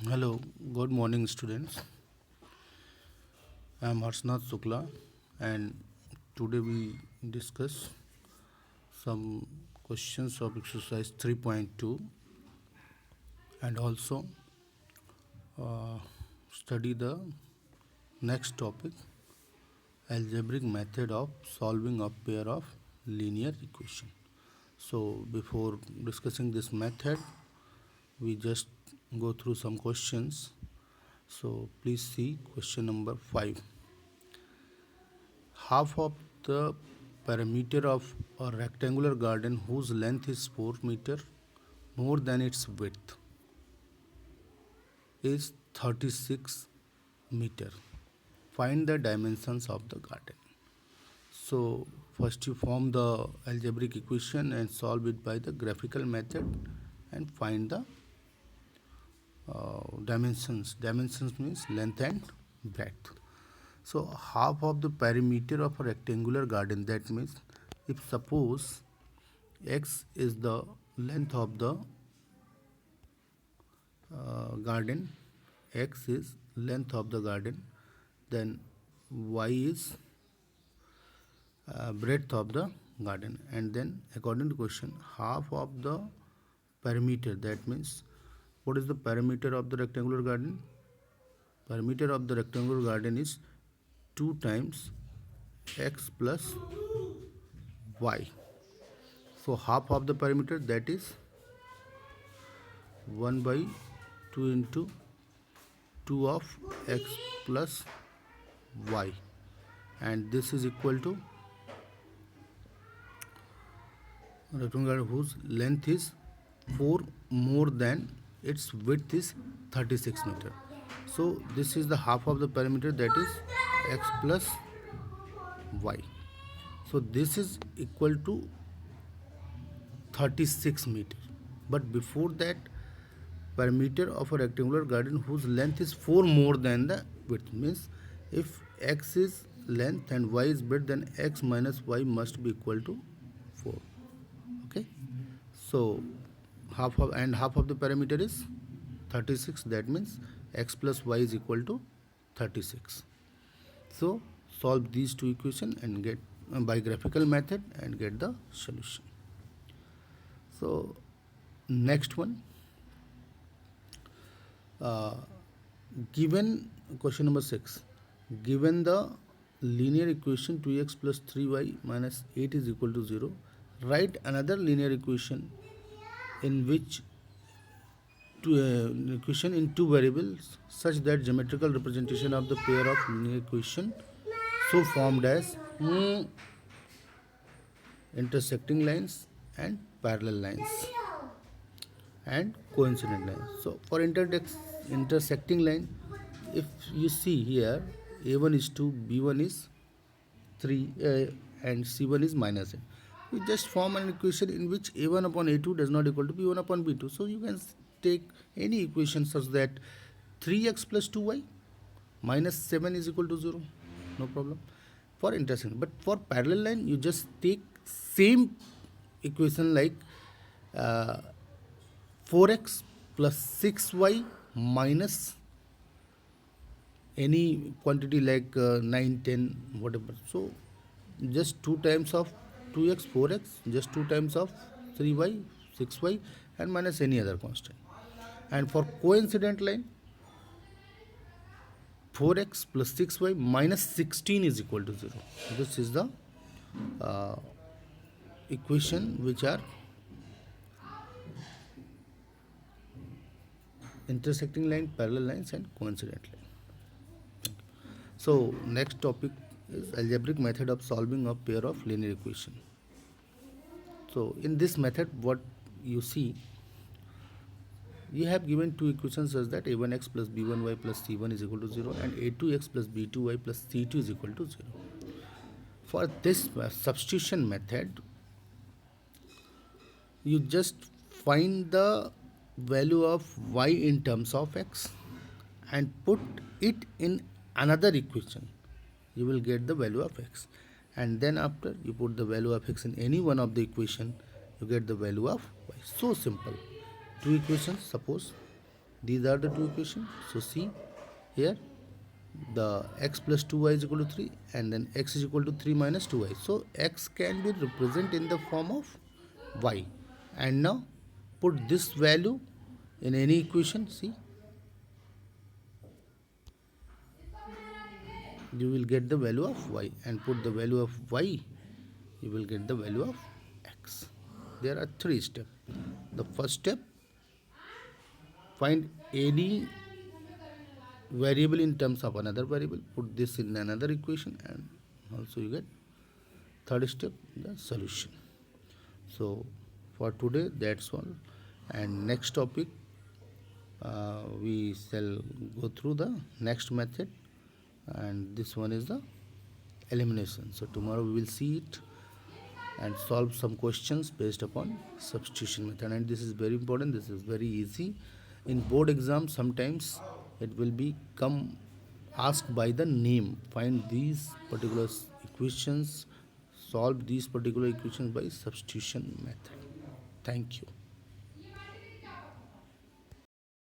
Hello, good morning, students. I am Harsnath Sukla, and today we discuss some questions of exercise 3.2 and also uh, study the next topic algebraic method of solving a pair of linear equation. So, before discussing this method, we just go through some questions. So, please see question number 5. Half of the perimeter of a rectangular garden whose length is 4 meter more than its width is 36 meter. Find the dimensions of the garden. So first you form the algebraic equation and solve it by the graphical method and find the dimensions. Dimensions means length and breadth. So half of the perimeter of a rectangular garden, that means if suppose x is the length of the garden, x is length of the garden, then y is breadth of the garden, and then according to question half of the perimeter, that means what is the perimeter of the rectangular garden? Perimeter of the rectangular garden is 2 times x plus y. So half of the perimeter, that is 1 by 2 into 2 of x plus y, and this is equal to rectangle whose length is 4 more than its width is 36 meter. So this is the half of the perimeter, that is x plus y. So this is equal to 36 meter. But before that, perimeter of a rectangular garden whose length is 4 more than the width means if x is length and y is width, then x minus y must be equal to 4. Okay, so half of the parameter is 36, that means x plus y is equal to 36. So solve these two equations and get by graphical method and get the solution. So next one, given question number 6, given the linear equation 2x plus 3y minus 8 is equal to 0, write another linear equation in which equation in two variables such that geometrical representation of the pair of linear equation so formed as intersecting lines and parallel lines and coincident lines. So for intersecting line, if you see here, a1 is 2, b1 is 3, and c1 is minus n. We just form an equation in which a1 upon a2 does not equal to b1 upon b2. So you can take any equation such that 3x plus 2y minus 7 is equal to 0. No problem for intersection. But for parallel line, you just take same equation like 4x plus 6y minus any quantity like 9, 10, whatever. So just 2 times of 2x, 4x, just 2 times of 3y, 6y, and minus any other constant. And for coincident line, 4x plus 6y minus 16 is equal to 0. This is the uh, equation which are intersecting line, parallel lines, and coincident line. So next topic is algebraic method of solving a pair of linear equation. So in this method, what you see, you have given two equations such that a1x plus b1y plus c1 is equal to 0 and a2x plus b2y plus c2 is equal to 0. For this substitution method, you just find the value of y in terms of x and put it in another equation. You will get the value of x, and then after you put the value of x in any one of the equation, you get the value of y. So simple. Two equations, suppose These are the two equations. So see here, the x plus 2y is equal to 3, and then x is equal to 3 minus 2y. So x can be represented in the form of y. And now put this value in any equation. See, you will get the value of y, and put the value of y, you will get the value of x. There are three steps. The first step, find any variable in terms of another variable, put this in another equation, and also you get third step, the solution. So for today that's all, and next topic we shall go through the next method, and this one is the elimination. So tomorrow we will see it and solve some questions based upon substitution method. And this is very important, this is very easy. In board exam sometimes it will be come asked by the name, find these particular equations, solve these particular equations by substitution method. Thank you.